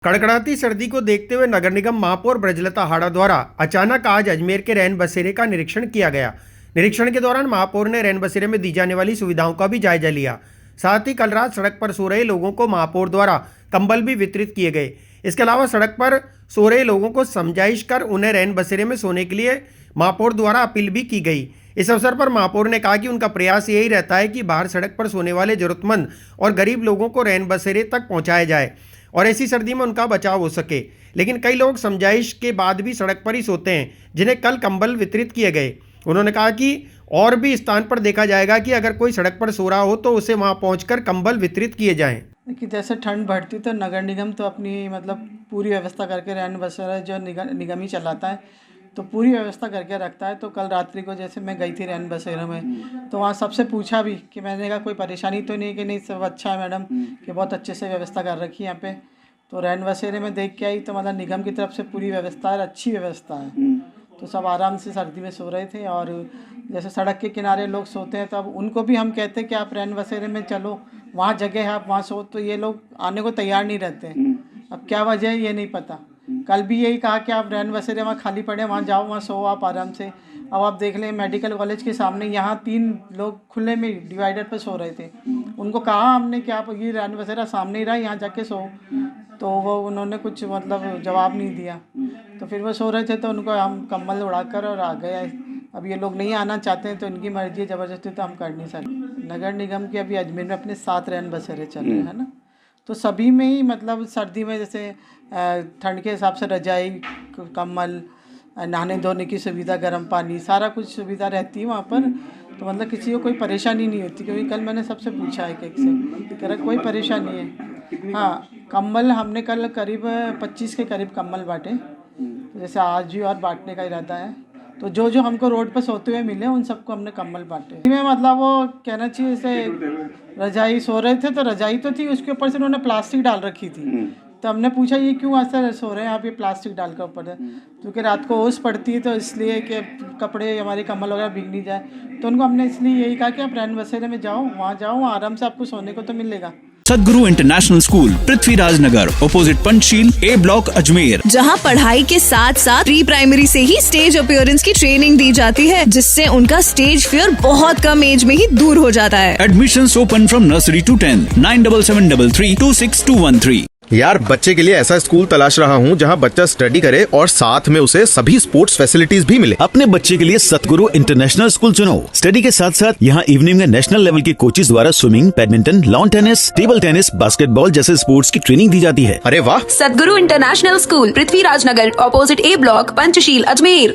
कड़कड़ाती सर्दी को देखते हुए नगर निगम महापौर ब्रजलता हाड़ा द्वारा अचानक आज अजमेर के रैन बसेरे का निरीक्षण किया गया। निरीक्षण के दौरान महापौर ने रैन बसेरे में दी जाने वाली सुविधाओं का भी जायजा लिया। साथ ही कल रात सड़क पर सो रहे लोगों को महापौर द्वारा कंबल भी वितरित किए गए। इसके अलावा सड़क पर सो रहे लोगों को समझाइश कर उन्हें रैन बसेरे में सोने के लिए महापौर द्वारा अपील भी की गई। इस अवसर पर महापौर ने कहा कि उनका प्रयास यही रहता है कि बाहर सड़क पर सोने वाले जरूरतमंद और गरीब लोगों को रैन बसेरे तक पहुंचाया जाए और ऐसी सर्दी में उनका बचाव हो सके। लेकिन कई लोग समझाइश के बाद भी सड़क पर ही सोते हैं, जिन्हें कल कंबल वितरित किए गए। उन्होंने कहा कि और भी स्थान पर देखा जाएगा कि अगर कोई सड़क पर सो रहा हो तो उसे वहां पहुंचकर कंबल वितरित किए जाएं। कि जैसे ठंड बढ़ती तो नगर निगम तो अपनी पूरी व्यवस्था करके रैन बसेरा जो निगम ही चलाता है तो पूरी व्यवस्था करके रखता है। तो कल रात्रि को जैसे मैं गई थी रैन बसेरा में तो वहाँ सबसे पूछा भी कि मैंने कहा कोई परेशानी तो नहीं, कि नहीं सब अच्छा है मैडम, कि बहुत अच्छे से व्यवस्था कर रखी है यहाँ पे। तो रैन बसेरे में देख के आई तो निगम की तरफ से पूरी व्यवस्था है, अच्छी व्यवस्था है। तो सब आराम से सर्दी में सो रहे थे। और जैसे सड़क के किनारे लोग सोते हैं तो अब उनको भी हम कहते हैं कि आप रैन बसेरे में चलो, वहाँ जगह है आप वहाँ सो, तो ये लोग आने को तैयार नहीं रहते। अब क्या वजह है ये नहीं पता। कल भी यही कहा कि आप रैन बसेरे वहाँ खाली पड़े वहाँ जाओ, वहाँ सो आप आराम से। अब आप देख लें मेडिकल कॉलेज के सामने यहाँ 3 लोग खुले में डिवाइडर पर सो रहे थे। उनको कहा हमने कि आप ये रैन बसेरा सामने ही रहा, यहाँ जाके सो, तो वो उन्होंने कुछ जवाब नहीं दिया। तो फिर वो सो रहे थे तो उनको हम कंबल उड़ाकर और आ गए। अब ये लोग नहीं आना चाहते हैं तो इनकी मर्जी, ज़बरदस्ती तो हम कर नहीं सकते। नगर निगम के अभी अजमेर में अपने 7 रैन बसेरे चल रहे हैं ना, तो सभी में ही सर्दी में जैसे ठंड के हिसाब से रजाई, कंबल, नहाने धोने की सुविधा, गर्म पानी, सारा कुछ सुविधा रहती है वहाँ पर। तो किसी को कोई परेशानी नहीं होती, क्योंकि कल मैंने सबसे पूछा है एक से, कह रहा कोई परेशानी है। हाँ, कंबल हमने कल करीब 25 के करीब कंबल बांटे, तो जैसे आज भी और बांटने का इरादा है। तो जो हमको रोड पर सोते हुए मिले उन सबको हमने कंबल बांटे। में वो कहना चाहिए जैसे रजाई सो रहे थे तो रजाई तो थी, उसके ऊपर से उन्होंने प्लास्टिक डाल रखी थी। तो हमने पूछा ये क्यों ऐसा सो रहे हैं आप, ये प्लास्टिक डाल कर ऊपर है, क्योंकि रात को ओस पड़ती है तो इसलिए कि कपड़े हमारे कंबल वगैरह भीग नहीं जाए। तो उनको हमने इसलिए यही कहा कि आप रैन बसेरे में जाओ, वहाँ जाओ, आराम से आपको सोने को तो मिलेगा। सदगुरु इंटरनेशनल स्कूल, पृथ्वीराज नगर, ऑपोजिट पंचशील, ए ब्लॉक, अजमेर, जहां पढ़ाई के साथ साथ प्री प्राइमरी से ही स्टेज अपीयरेंस की ट्रेनिंग दी जाती है, जिससे उनका स्टेज फियर बहुत कम एज में ही दूर हो जाता है। Admissions open from nursery to 10th, 9773326213। यार, बच्चे के लिए ऐसा स्कूल तलाश रहा हूँ जहाँ बच्चा स्टडी करे और साथ में उसे सभी स्पोर्ट्स फैसिलिटीज भी मिले। अपने बच्चे के लिए सतगुरु इंटरनेशनल स्कूल चुनो। स्टडी के साथ साथ यहाँ इवनिंग में नेशनल लेवल के कोचेज द्वारा swimming, badminton, lawn tennis, table tennis, basketball जैसे स्पोर्ट्स की ट्रेनिंग दी जाती है। अरे वाह! सतगुरु इंटरनेशनल स्कूल, पृथ्वीराज नगर, ऑपोजिट ए ब्लॉक, पंचशील, अजमेर।